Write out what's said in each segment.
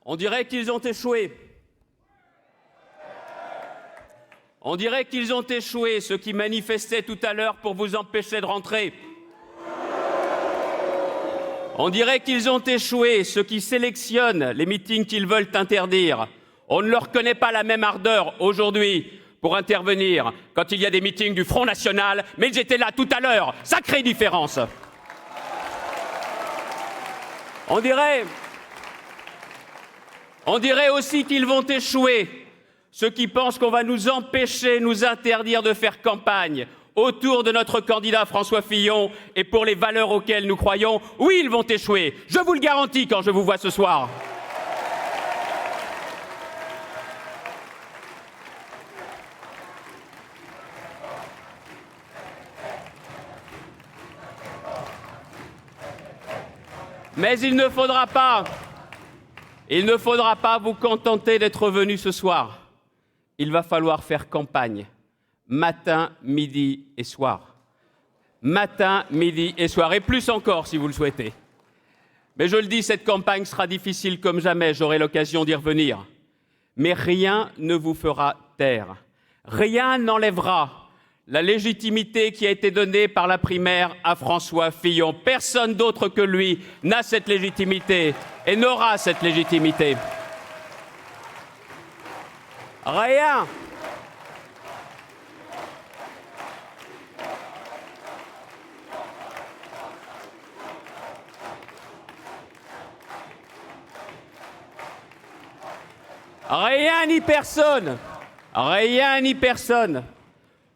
On dirait qu'ils ont échoué. On dirait qu'ils ont échoué, ceux qui manifestaient tout à l'heure pour vous empêcher de rentrer. On dirait qu'ils ont échoué, ceux qui sélectionnent les meetings qu'ils veulent interdire. On ne leur connaît pas la même ardeur aujourd'hui pour intervenir quand il y a des meetings du Front National, mais ils étaient là tout à l'heure. Sacrée différence. On dirait aussi qu'ils vont échouer, ceux qui pensent qu'on va nous empêcher, nous interdire de faire campagne autour de notre candidat François Fillon et pour les valeurs auxquelles nous croyons. Oui, ils vont échouer, je vous le garantis quand je vous vois ce soir. Mais il ne faudra pas vous contenter d'être venu ce soir. Il va falloir faire campagne, matin, midi et soir. Matin, midi et soir, et plus encore si vous le souhaitez. Mais je le dis, cette campagne sera difficile comme jamais, j'aurai l'occasion d'y revenir. Mais rien ne vous fera taire. Rien n'enlèvera la légitimité qui a été donnée par la primaire à François Fillon. Personne d'autre que lui n'a cette légitimité et n'aura cette légitimité. Rien. Rien ni personne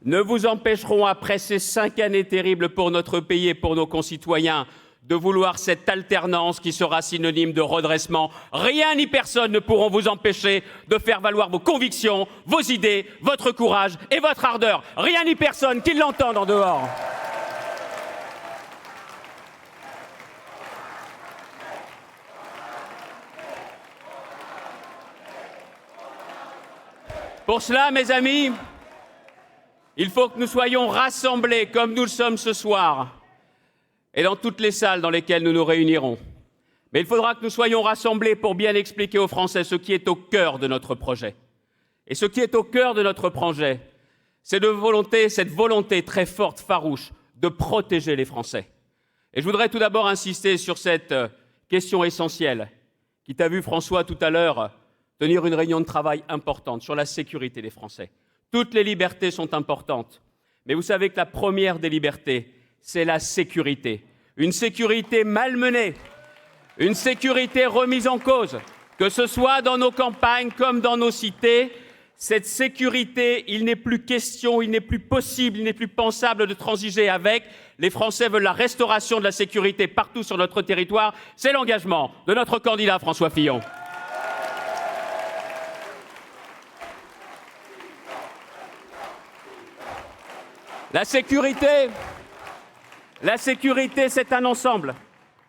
ne vous empêcheront, après ces 5 années terribles pour notre pays et pour nos concitoyens, de vouloir cette alternance qui sera synonyme de redressement. Rien ni personne ne pourront vous empêcher de faire valoir vos convictions, vos idées, votre courage et votre ardeur. Rien ni personne qui l'entende en dehors. Pour cela, mes amis, il faut que nous soyons rassemblés comme nous le sommes ce soir et dans toutes les salles dans lesquelles nous nous réunirons. Mais il faudra que nous soyons rassemblés pour bien expliquer aux Français ce qui est au cœur de notre projet. Et ce qui est au cœur de notre projet, c'est cette volonté très forte, farouche, de protéger les Français. Et je voudrais tout d'abord insister sur cette question essentielle qui t'a vu, François, tout à l'heure, tenir une réunion de travail importante sur la sécurité des Français. Toutes les libertés sont importantes, mais vous savez que la première des libertés, c'est la sécurité. Une sécurité malmenée, une sécurité remise en cause, que ce soit dans nos campagnes comme dans nos cités. Cette sécurité, il n'est plus question, il n'est plus possible, il n'est plus pensable de transiger avec. Les Français veulent la restauration de la sécurité partout sur notre territoire. C'est l'engagement de notre candidat François Fillon. La sécurité, c'est un ensemble.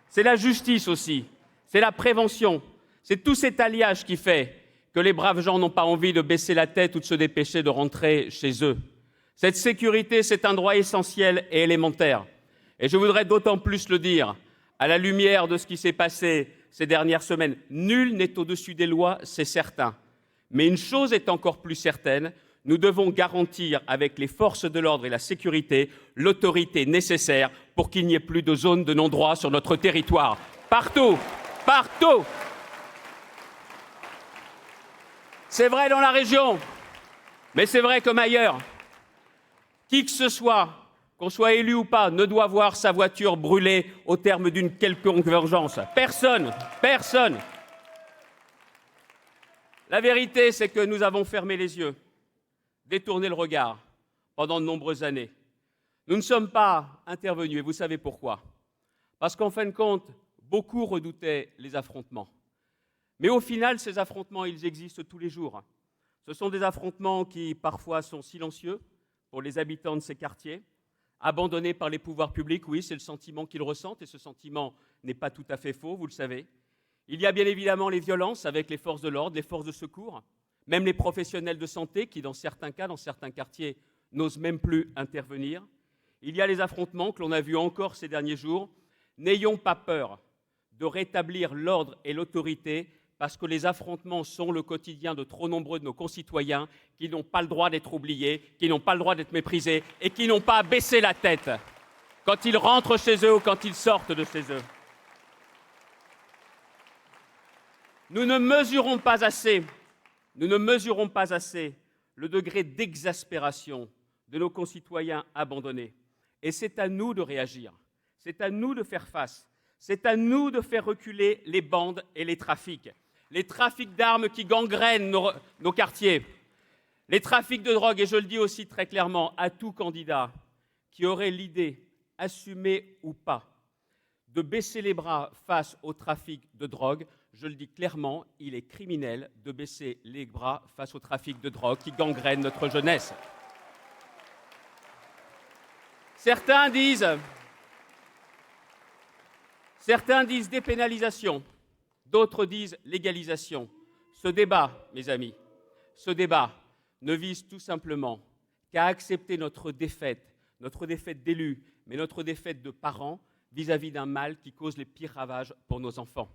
C'est la justice aussi. C'est la prévention. C'est tout cet alliage qui fait que les braves gens n'ont pas envie de baisser la tête ou de se dépêcher de rentrer chez eux. Cette sécurité, c'est un droit essentiel et élémentaire. Et je voudrais d'autant plus le dire, à la lumière de ce qui s'est passé ces dernières semaines. Nul n'est au-dessus des lois, c'est certain. Mais une chose est encore plus certaine, nous devons garantir avec les forces de l'ordre et la sécurité l'autorité nécessaire pour qu'il n'y ait plus de zones de non-droit sur notre territoire. Partout, partout. C'est vrai dans la région, mais c'est vrai comme ailleurs. Qui que ce soit, qu'on soit élu ou pas, ne doit voir sa voiture brûlée au terme d'une quelconque urgence. Personne, personne. La vérité, c'est que nous avons fermé les yeux, détourné le regard pendant de nombreuses années. Nous ne sommes pas intervenus, et vous savez pourquoi. Parce qu'en fin de compte, beaucoup redoutaient les affrontements. Mais au final, ces affrontements, ils existent tous les jours. Ce sont des affrontements qui, parfois, sont silencieux pour les habitants de ces quartiers, abandonnés par les pouvoirs publics. Oui, c'est le sentiment qu'ils ressentent, et ce sentiment n'est pas tout à fait faux, vous le savez. Il y a bien évidemment les violences avec les forces de l'ordre, les forces de secours, même les professionnels de santé qui, dans certains cas, dans certains quartiers, n'osent même plus intervenir. Il y a les affrontements que l'on a vus encore ces derniers jours. N'ayons pas peur de rétablir l'ordre et l'autorité parce que les affrontements sont le quotidien de trop nombreux de nos concitoyens qui n'ont pas le droit d'être oubliés, qui n'ont pas le droit d'être méprisés et qui n'ont pas à baisser la tête quand ils rentrent chez eux ou quand ils sortent de chez eux. Nous ne mesurons pas assez le degré d'exaspération de nos concitoyens abandonnés. Et c'est à nous de réagir, c'est à nous de faire face, c'est à nous de faire reculer les bandes et les trafics d'armes qui gangrènent nos quartiers, les trafics de drogue. Et je le dis aussi très clairement à tout candidat qui aurait l'idée, assumée ou pas, de baisser les bras face au trafic de drogue, je le dis clairement, il est criminel de baisser les bras face au trafic de drogue qui gangrène notre jeunesse. Certains disent dépénalisation, d'autres disent légalisation. Ce débat, mes amis, ne vise tout simplement qu'à accepter notre défaite d'élus, mais notre défaite de parents vis-à-vis d'un mal qui cause les pires ravages pour nos enfants.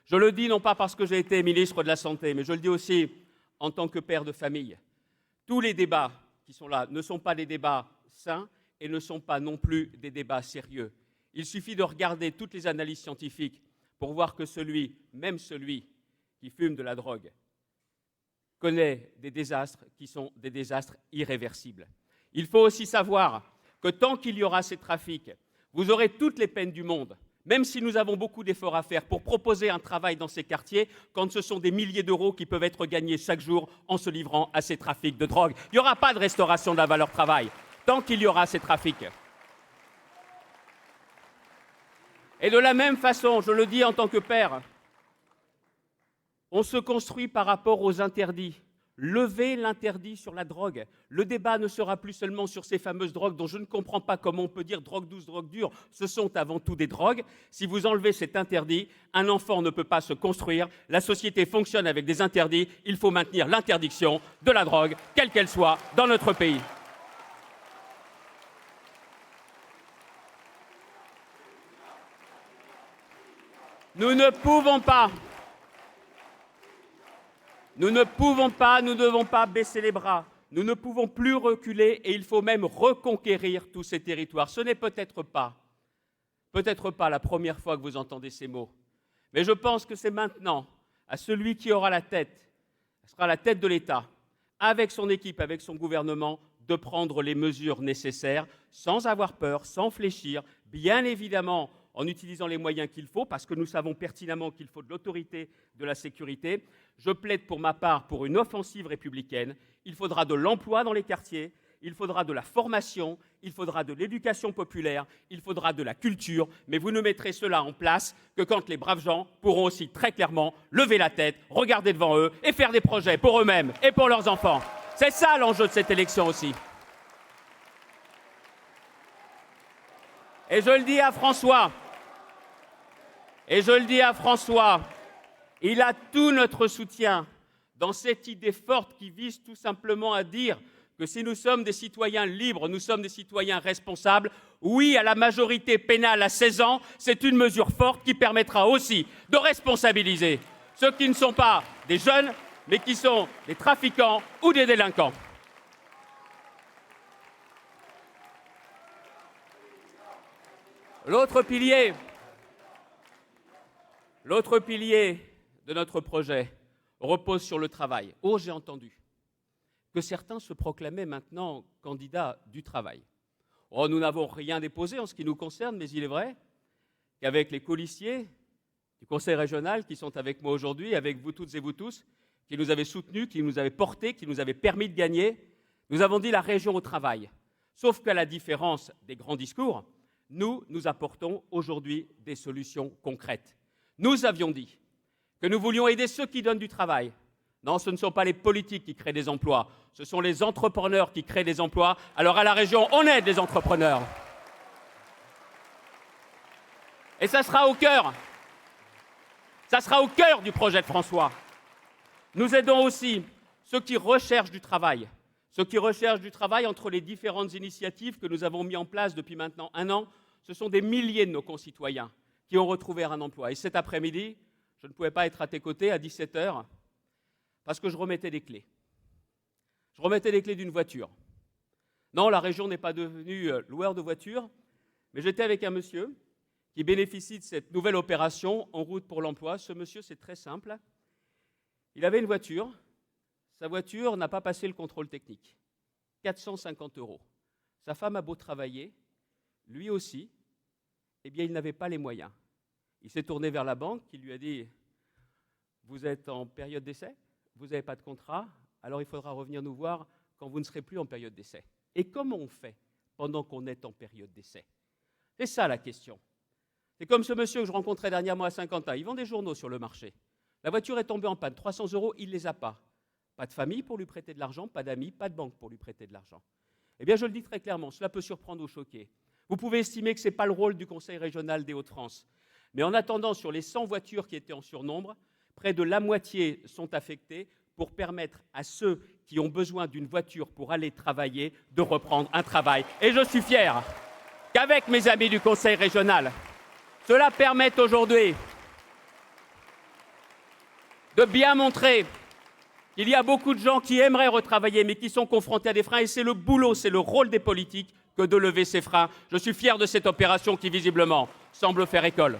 Je le dis non pas parce que j'ai été ministre de la Santé, mais je le dis aussi en tant que père de famille. Tous les débats qui sont là ne sont pas des débats sains et ne sont pas non plus des débats sérieux. Il suffit de regarder toutes les analyses scientifiques pour voir que même celui qui fume de la drogue connaît des désastres qui sont des désastres irréversibles. Il faut aussi savoir que tant qu'il y aura ces trafics, vous aurez toutes les peines du monde, même si nous avons beaucoup d'efforts à faire pour proposer un travail dans ces quartiers, quand ce sont des milliers d'euros qui peuvent être gagnés chaque jour en se livrant à ces trafics de drogue. Il n'y aura pas de restauration de la valeur travail tant qu'il y aura ces trafics. Et de la même façon, je le dis en tant que père, on se construit par rapport aux interdits. Levez l'interdit sur la drogue. Le débat ne sera plus seulement sur ces fameuses drogues dont je ne comprends pas comment on peut dire drogue douce, drogue dure. Ce sont avant tout des drogues. Si vous enlevez cet interdit, un enfant ne peut pas se construire. La société fonctionne avec des interdits. Il faut maintenir l'interdiction de la drogue, quelle qu'elle soit, dans notre pays. Nous ne devons pas baisser les bras. Nous ne pouvons plus reculer et il faut même reconquérir tous ces territoires. Ce n'est peut-être pas la première fois que vous entendez ces mots, mais je pense que c'est maintenant à celui qui aura sera la tête de l'État, avec son équipe, avec son gouvernement, de prendre les mesures nécessaires, sans avoir peur, sans fléchir, bien évidemment en utilisant les moyens qu'il faut, parce que nous savons pertinemment qu'il faut de l'autorité, de la sécurité. Je plaide pour ma part pour une offensive républicaine. Il faudra de l'emploi dans les quartiers, il faudra de la formation, il faudra de l'éducation populaire, il faudra de la culture, mais vous ne mettrez cela en place que quand les braves gens pourront aussi très clairement lever la tête, regarder devant eux et faire des projets pour eux-mêmes et pour leurs enfants. C'est ça l'enjeu de cette élection aussi. Et je le dis à François, il a tout notre soutien dans cette idée forte qui vise tout simplement à dire que si nous sommes des citoyens libres, nous sommes des citoyens responsables. Oui, à la majorité pénale à 16 ans, c'est une mesure forte qui permettra aussi de responsabiliser ceux qui ne sont pas des jeunes, mais qui sont des trafiquants ou des délinquants. L'autre pilier de notre projet repose sur le travail. Oh, j'ai entendu que certains se proclamaient maintenant candidats du travail. Oh, nous n'avons rien déposé en ce qui nous concerne, mais il est vrai qu'avec les colistiers du Conseil régional qui sont avec moi aujourd'hui, avec vous toutes et vous tous, qui nous avaient soutenus, qui nous avaient portés, qui nous avaient permis de gagner, nous avons dit la région au travail. Sauf qu'à la différence des grands discours, nous apportons aujourd'hui des solutions concrètes. Nous avions dit que nous voulions aider ceux qui donnent du travail. Non, ce ne sont pas les politiques qui créent des emplois, ce sont les entrepreneurs qui créent des emplois. Alors à la région, on aide les entrepreneurs. Et ça sera au cœur du projet de François. Nous aidons aussi ceux qui recherchent du travail. Ceux qui recherchent du travail entre les différentes initiatives que nous avons mises en place depuis maintenant 1 an. Ce sont des milliers de nos concitoyens qui ont retrouvé un emploi. Et cet après-midi, je ne pouvais pas être à tes côtés à 17h parce que je remettais des clés. Je remettais les clés d'une voiture. Non, la région n'est pas devenue loueur de voitures, mais j'étais avec un monsieur qui bénéficie de cette nouvelle opération En route pour l'emploi. Ce monsieur, c'est très simple. Il avait une voiture. Sa voiture n'a pas passé le contrôle technique. 450 €. Sa femme a beau travailler, lui aussi, eh bien, il n'avait pas les moyens. Il s'est tourné vers la banque qui lui a dit « Vous êtes en période d'essai, vous n'avez pas de contrat, alors il faudra revenir nous voir quand vous ne serez plus en période d'essai. » Et comment on fait pendant qu'on est en période d'essai? C'est ça la question. C'est comme ce monsieur que je rencontrais dernièrement à Saint-Quentin. Il vend des journaux sur le marché. La voiture est tombée en panne, 300 €, il ne les a pas. Pas de famille pour lui prêter de l'argent, pas d'amis, pas de banque pour lui prêter de l'argent. Eh bien, je le dis très clairement, cela peut surprendre ou choquer. Vous pouvez estimer que ce n'est pas le rôle du Conseil régional des Hauts-de-France. Mais en attendant, sur les 100 voitures qui étaient en surnombre, près de la moitié sont affectées pour permettre à ceux qui ont besoin d'une voiture pour aller travailler de reprendre un travail. Et je suis fier qu'avec mes amis du Conseil régional, cela permette aujourd'hui de bien montrer qu'il y a beaucoup de gens qui aimeraient retravailler mais qui sont confrontés à des freins. Et c'est le boulot, c'est le rôle des politiques que de lever ces freins. Je suis fier de cette opération qui, visiblement, semble faire école.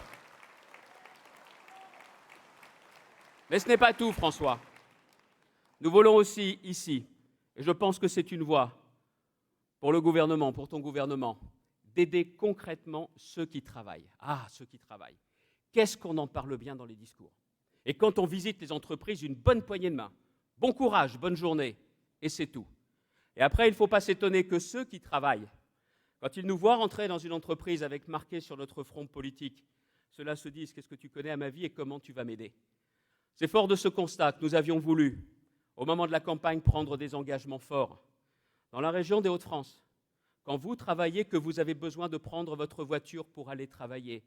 Mais ce n'est pas tout, François. Nous voulons aussi, ici, et je pense que c'est une voie pour le gouvernement, pour ton gouvernement, d'aider concrètement ceux qui travaillent. Ah, ceux qui travaillent. Qu'est-ce qu'on en parle bien dans les discours? Et quand on visite les entreprises, une bonne poignée de main. Bon courage, bonne journée, et c'est tout. Et après, il ne faut pas s'étonner que ceux qui travaillent, quand ils nous voient rentrer dans une entreprise avec marqué sur notre front politique, ceux-là se disent « Qu'est-ce que tu connais à ma vie et comment tu vas m'aider ?» C'est fort de ce constat que nous avions voulu, au moment de la campagne, prendre des engagements forts. Dans la région des Hauts-de-France, quand vous travaillez, que vous avez besoin de prendre votre voiture pour aller travailler,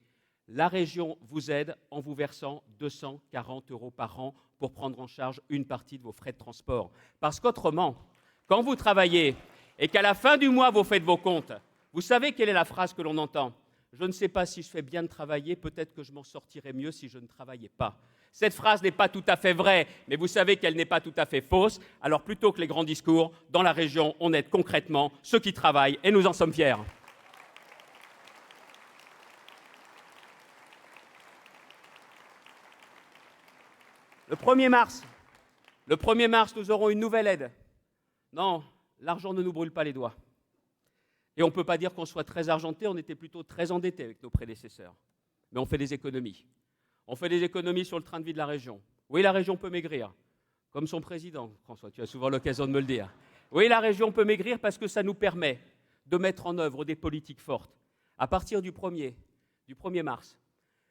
la région vous aide en vous versant 240 € par an pour prendre en charge une partie de vos frais de transport. Parce qu'autrement, quand vous travaillez et qu'à la fin du mois, vous faites vos comptes, vous savez quelle est la phrase que l'on entend? Je ne sais pas si je fais bien de travailler, peut-être que je m'en sortirais mieux si je ne travaillais pas. Cette phrase n'est pas tout à fait vraie, mais vous savez qu'elle n'est pas tout à fait fausse. Alors plutôt que les grands discours, dans la région, on aide concrètement ceux qui travaillent et nous en sommes fiers. Le 1er mars, nous aurons une nouvelle aide. Non, l'argent ne nous brûle pas les doigts. Et on ne peut pas dire qu'on soit très argenté, on était plutôt très endetté avec nos prédécesseurs. Mais on fait des économies. On fait des économies sur le train de vie de la région. Oui, la région peut maigrir, comme son président, François, tu as souvent l'occasion de me le dire. Oui, la région peut maigrir parce que ça nous permet de mettre en œuvre des politiques fortes. À partir du 1er mars,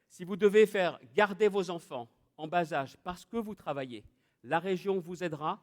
si vous devez faire garder vos enfants en bas âge parce que vous travaillez, la région vous aidera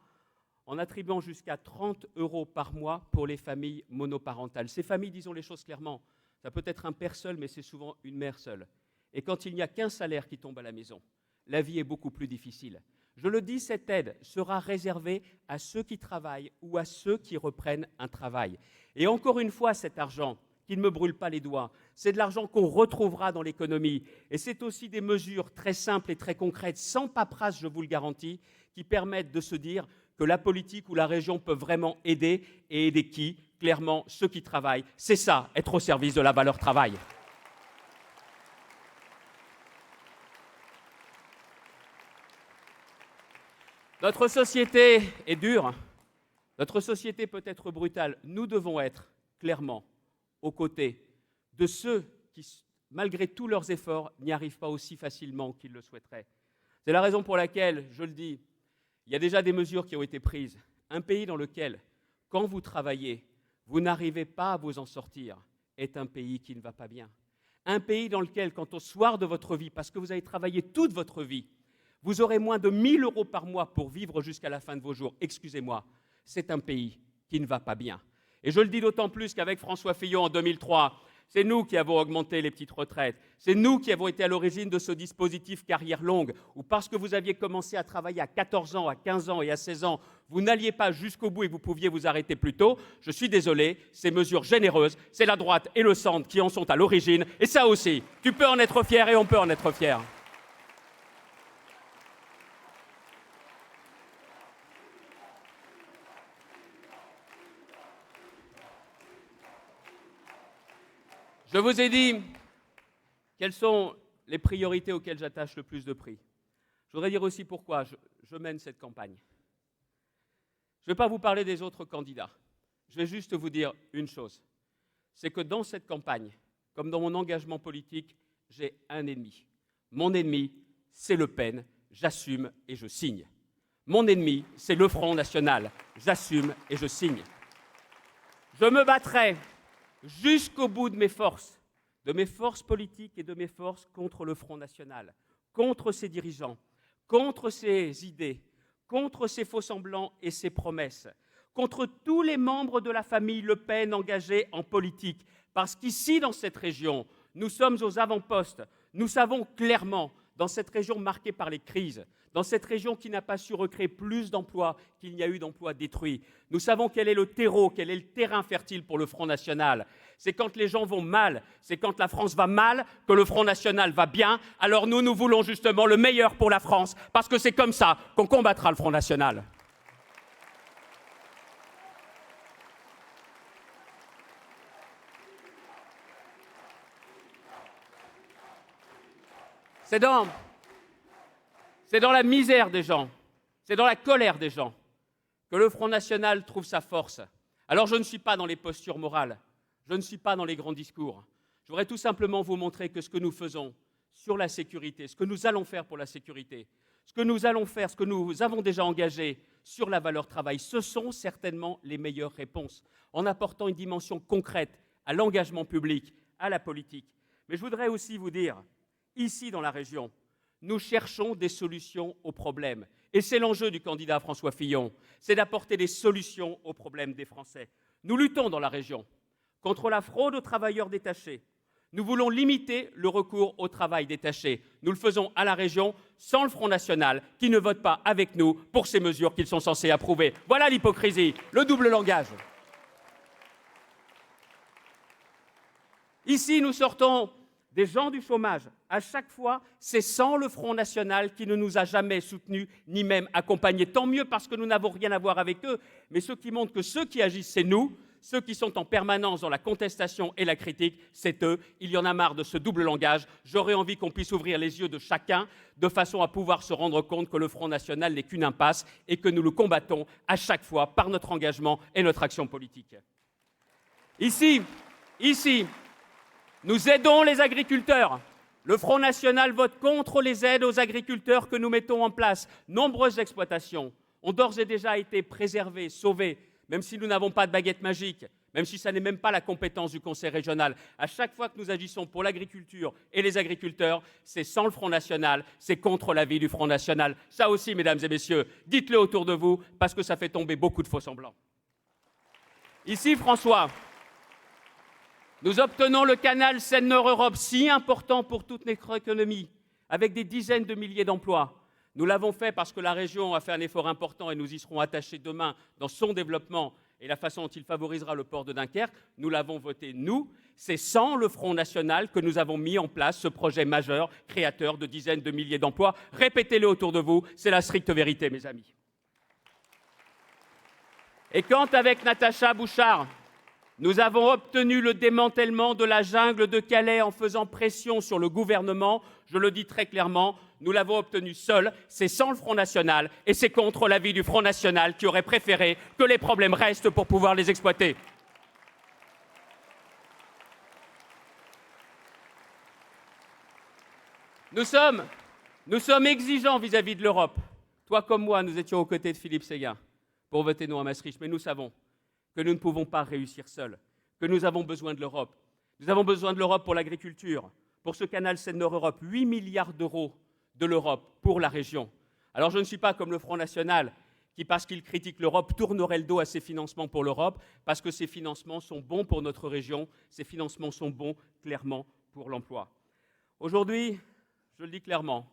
en attribuant jusqu'à 30 € par mois pour les familles monoparentales. Ces familles, disons les choses clairement, ça peut être un père seul, mais c'est souvent une mère seule. Et quand il n'y a qu'un salaire qui tombe à la maison, la vie est beaucoup plus difficile. Je le dis, cette aide sera réservée à ceux qui travaillent ou à ceux qui reprennent un travail. Et encore une fois, cet argent, qui ne me brûle pas les doigts, c'est de l'argent qu'on retrouvera dans l'économie. Et c'est aussi des mesures très simples et très concrètes, sans paperasse, je vous le garantis, qui permettent de se dire que la politique ou la région peut vraiment aider, et aider qui? Clairement, ceux qui travaillent. C'est ça, être au service de la valeur travail. Notre société est dure, notre société peut être brutale. Nous devons être clairement aux côtés de ceux qui, malgré tous leurs efforts, n'y arrivent pas aussi facilement qu'ils le souhaiteraient. C'est la raison pour laquelle, je le dis, il y a déjà des mesures qui ont été prises. Un pays dans lequel, quand vous travaillez, vous n'arrivez pas à vous en sortir, est un pays qui ne va pas bien. Un pays dans lequel, quand au soir de votre vie, parce que vous avez travaillé toute votre vie, vous aurez moins de 1 000 € par mois pour vivre jusqu'à la fin de vos jours. Excusez-moi, c'est un pays qui ne va pas bien. Et je le dis d'autant plus qu'avec François Fillon en 2003, c'est nous qui avons augmenté les petites retraites. C'est nous qui avons été à l'origine de ce dispositif carrière longue, où parce que vous aviez commencé à travailler à 14 ans, à 15 ans et à 16 ans, vous n'alliez pas jusqu'au bout et vous pouviez vous arrêter plus tôt. Je suis désolé, ces mesures généreuses, c'est la droite et le centre qui en sont à l'origine. Et ça aussi, tu peux en être fier et on peut en être fier. Je vous ai dit quelles sont les priorités auxquelles j'attache le plus de prix. Je voudrais dire aussi pourquoi je mène cette campagne. Je ne vais pas vous parler des autres candidats. Je vais juste vous dire une chose. C'est que dans cette campagne, comme dans mon engagement politique, j'ai un ennemi. Mon ennemi, c'est Le Pen. J'assume et je signe. Mon ennemi, c'est le Front National. J'assume et je signe. Je me battrai jusqu'au bout de mes forces politiques et de mes forces contre le Front National, contre ses dirigeants, contre ses idées, contre ses faux-semblants et ses promesses, contre tous les membres de la famille Le Pen engagés en politique. Parce qu'ici, dans cette région, nous sommes aux avant-postes. Nous savons clairement, dans cette région marquée par les crises, dans cette région qui n'a pas su recréer plus d'emplois qu'il n'y a eu d'emplois détruits, nous savons quel est le terreau, quel est le terrain fertile pour le Front National. C'est quand les gens vont mal, c'est quand la France va mal, que le Front National va bien. Alors nous voulons justement le meilleur pour la France, parce que c'est comme ça qu'on combattra le Front National. C'est dans la misère des gens, c'est dans la colère des gens que le Front National trouve sa force. Alors je ne suis pas dans les postures morales, je ne suis pas dans les grands discours. Je voudrais tout simplement vous montrer que ce que nous faisons sur la sécurité, ce que nous allons faire pour la sécurité, ce que nous allons faire, ce que nous avons déjà engagé sur la valeur travail, ce sont certainement les meilleures réponses, en apportant une dimension concrète à l'engagement public, à la politique. Mais je voudrais aussi vous dire, ici dans la région, nous cherchons des solutions aux problèmes. Et c'est l'enjeu du candidat François Fillon, c'est d'apporter des solutions aux problèmes des Français. Nous luttons dans la région contre la fraude aux travailleurs détachés. Nous voulons limiter le recours au travail détaché. Nous le faisons à la région sans le Front National qui ne vote pas avec nous pour ces mesures qu'ils sont censés approuver. Voilà l'hypocrisie, le double langage. Ici, nous sortons des gens du chômage. À chaque fois, c'est sans le Front National qui ne nous a jamais soutenus, ni même accompagnés. Tant mieux parce que nous n'avons rien à voir avec eux, mais ce qui montre que ceux qui agissent, c'est nous. Ceux qui sont en permanence dans la contestation et la critique, c'est eux. Il y en a marre de ce double langage. J'aurais envie qu'on puisse ouvrir les yeux de chacun de façon à pouvoir se rendre compte que le Front National n'est qu'une impasse et que nous le combattons à chaque fois par notre engagement et notre action politique. Ici, nous aidons les agriculteurs. Le Front National vote contre les aides aux agriculteurs que nous mettons en place. Nombreuses exploitations ont d'ores et déjà été préservées, sauvées, même si nous n'avons pas de baguette magique, même si ça n'est même pas la compétence du Conseil régional. À chaque fois que nous agissons pour l'agriculture et les agriculteurs, c'est sans le Front National, c'est contre l'avis du Front National. Ça aussi, mesdames et messieurs, dites-le autour de vous, parce que ça fait tomber beaucoup de faux-semblants. Ici, François, nous obtenons le canal Seine-Nord-Europe, si important pour toute notre économie, avec des dizaines de milliers d'emplois. Nous l'avons fait parce que la région a fait un effort important et nous y serons attachés demain dans son développement et la façon dont il favorisera le port de Dunkerque. Nous l'avons voté, nous. C'est sans le Front National que nous avons mis en place ce projet majeur, créateur de dizaines de milliers d'emplois. Répétez-le autour de vous, c'est la stricte vérité, mes amis. Et quand, avec Natacha Bouchard, nous avons obtenu le démantèlement de la jungle de Calais en faisant pression sur le gouvernement, je le dis très clairement, nous l'avons obtenu seul, c'est sans le Front National et c'est contre l'avis du Front National qui aurait préféré que les problèmes restent pour pouvoir les exploiter. Nous sommes exigeants vis-à-vis de l'Europe. Toi comme moi, nous étions aux côtés de Philippe Séguin pour voter non à Maastricht, mais nous savons que nous ne pouvons pas réussir seuls, que nous avons besoin de l'Europe. Nous avons besoin de l'Europe pour l'agriculture, pour ce canal Seine-Nord-Europe, 8 milliards d'euros de l'Europe pour la région. Alors je ne suis pas comme le Front National qui, parce qu'il critique l'Europe, tournerait le dos à ses financements pour l'Europe, parce que ces financements sont bons pour notre région, ces financements sont bons, clairement, pour l'emploi. Aujourd'hui, je le dis clairement,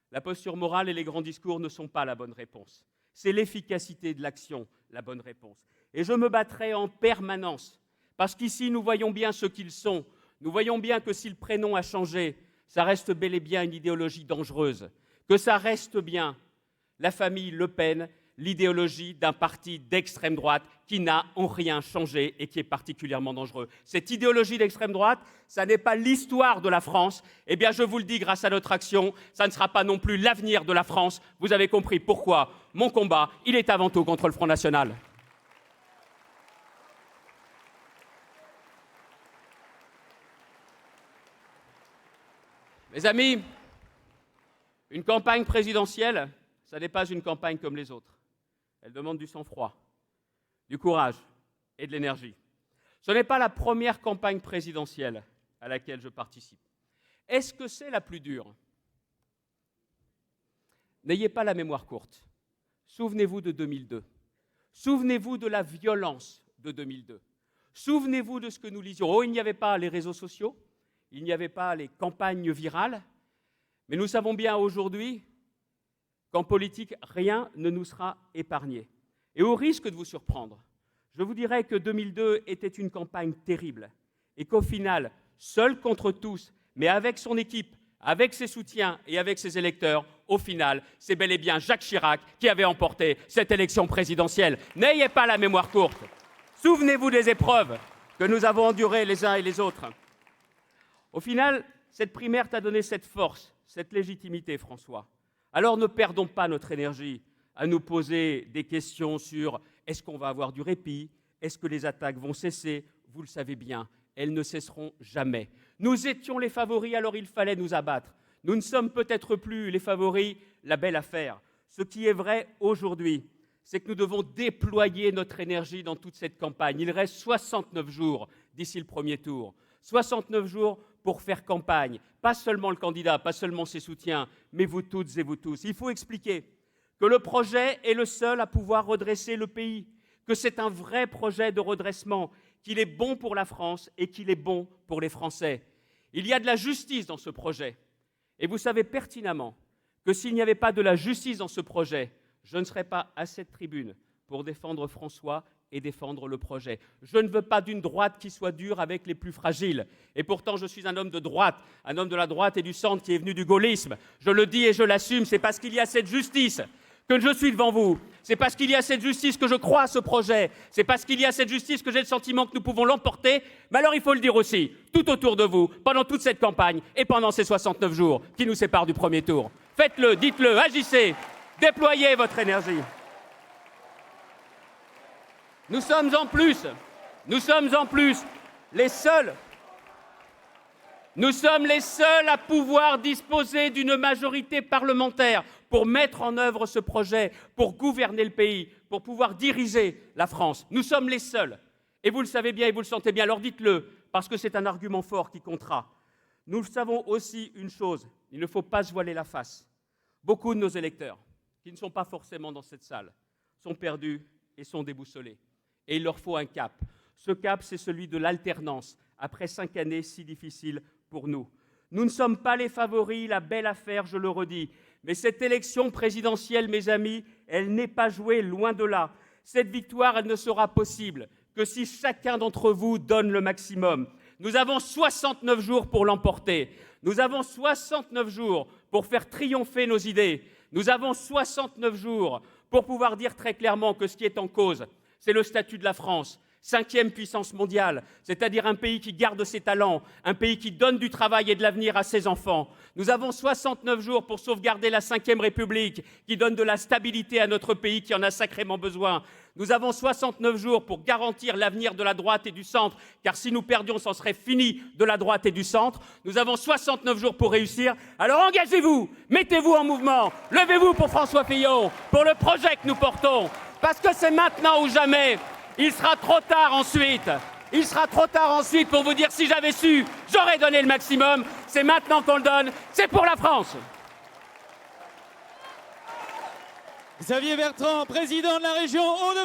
la posture morale et les grands discours ne sont pas la bonne réponse. C'est l'efficacité de l'action, la bonne réponse. Et je me battrai en permanence, parce qu'ici, nous voyons bien ce qu'ils sont. Nous voyons bien que si le prénom a changé, ça reste bel et bien une idéologie dangereuse, que ça reste bien la famille Le Pen, l'idéologie d'un parti d'extrême droite qui n'a en rien changé et qui est particulièrement dangereux. Cette idéologie d'extrême droite, ça n'est pas l'histoire de la France. Eh bien, je vous le dis, grâce à notre action, ça ne sera pas non plus l'avenir de la France. Vous avez compris pourquoi mon combat, il est avant tout contre le Front National. Mes amis, une campagne présidentielle, ça n'est pas une campagne comme les autres. Elle demande du sang-froid, du courage et de l'énergie. Ce n'est pas la première campagne présidentielle à laquelle je participe. Est-ce que c'est la plus dure? N'ayez pas la mémoire courte. Souvenez-vous de 2002. Souvenez-vous de la violence de 2002. Souvenez-vous de ce que nous lisions. Oh, il n'y avait pas les réseaux sociaux, il n'y avait pas les campagnes virales, mais nous savons bien aujourd'hui qu'en politique, rien ne nous sera épargné. Et au risque de vous surprendre, je vous dirais que 2002 était une campagne terrible et qu'au final, seul contre tous, mais avec son équipe, avec ses soutiens et avec ses électeurs, au final, c'est bel et bien Jacques Chirac qui avait emporté cette élection présidentielle. N'ayez pas la mémoire courte. Souvenez-vous des épreuves que nous avons endurées les uns et les autres. Au final, cette primaire t'a donné cette force, cette légitimité, François. Alors ne perdons pas notre énergie à nous poser des questions sur est-ce qu'on va avoir du répit, est-ce que les attaques vont cesser? Vous le savez bien, elles ne cesseront jamais. Nous étions les favoris, alors il fallait nous abattre. Nous ne sommes peut-être plus les favoris, la belle affaire. Ce qui est vrai aujourd'hui, c'est que nous devons déployer notre énergie dans toute cette campagne. Il reste 69 jours d'ici le premier tour. 69 jours pour faire campagne. Pas seulement le candidat, pas seulement ses soutiens, mais vous toutes et vous tous. Il faut expliquer que le projet est le seul à pouvoir redresser le pays, que c'est un vrai projet de redressement, qu'il est bon pour la France et qu'il est bon pour les Français. Il y a de la justice dans ce projet. Et vous savez pertinemment que s'il n'y avait pas de la justice dans ce projet, je ne serais pas à cette tribune pour défendre François et défendre le projet. Je ne veux pas d'une droite qui soit dure avec les plus fragiles. Et pourtant, je suis un homme de droite, un homme de la droite et du centre qui est venu du gaullisme. Je le dis et je l'assume, c'est parce qu'il y a cette justice que je suis devant vous. C'est parce qu'il y a cette justice que je crois à ce projet. C'est parce qu'il y a cette justice que j'ai le sentiment que nous pouvons l'emporter. Mais alors, il faut le dire aussi, tout autour de vous, pendant toute cette campagne et pendant ces 69 jours qui nous séparent du premier tour. Faites-le, dites-le, agissez, déployez votre énergie. Nous sommes en plus les seuls à pouvoir disposer d'une majorité parlementaire pour mettre en œuvre ce projet, pour gouverner le pays, pour pouvoir diriger la France. Nous sommes les seuls. Et vous le savez bien et vous le sentez bien, alors dites-le, parce que c'est un argument fort qui comptera. Nous savons aussi une chose, il ne faut pas se voiler la face. Beaucoup de nos électeurs, qui ne sont pas forcément dans cette salle, sont perdus et sont déboussolés. Et il leur faut un cap. Ce cap, c'est celui de l'alternance, après 5 années si difficiles pour nous. Nous ne sommes pas les favoris, la belle affaire, je le redis. Mais cette élection présidentielle, mes amis, elle n'est pas jouée, loin de là. Cette victoire, elle ne sera possible que si chacun d'entre vous donne le maximum. Nous avons 69 jours pour l'emporter. Nous avons 69 jours pour faire triompher nos idées. Nous avons 69 jours pour pouvoir dire très clairement que ce qui est en cause, c'est le statut de la France, 5e puissance mondiale, c'est-à-dire un pays qui garde ses talents, un pays qui donne du travail et de l'avenir à ses enfants. Nous avons 69 jours pour sauvegarder la 5e République, qui donne de la stabilité à notre pays qui en a sacrément besoin. Nous avons 69 jours pour garantir l'avenir de la droite et du centre, car si nous perdions, c'en serait fini de la droite et du centre. Nous avons 69 jours pour réussir. Alors engagez-vous, mettez-vous en mouvement, levez-vous pour François Fillon, pour le projet que nous portons. Parce que c'est maintenant ou jamais. Il sera trop tard ensuite. Il sera trop tard ensuite pour vous dire si j'avais su, j'aurais donné le maximum. C'est maintenant qu'on le donne. C'est pour la France. Xavier Bertrand, président de la région Hauts-de-France.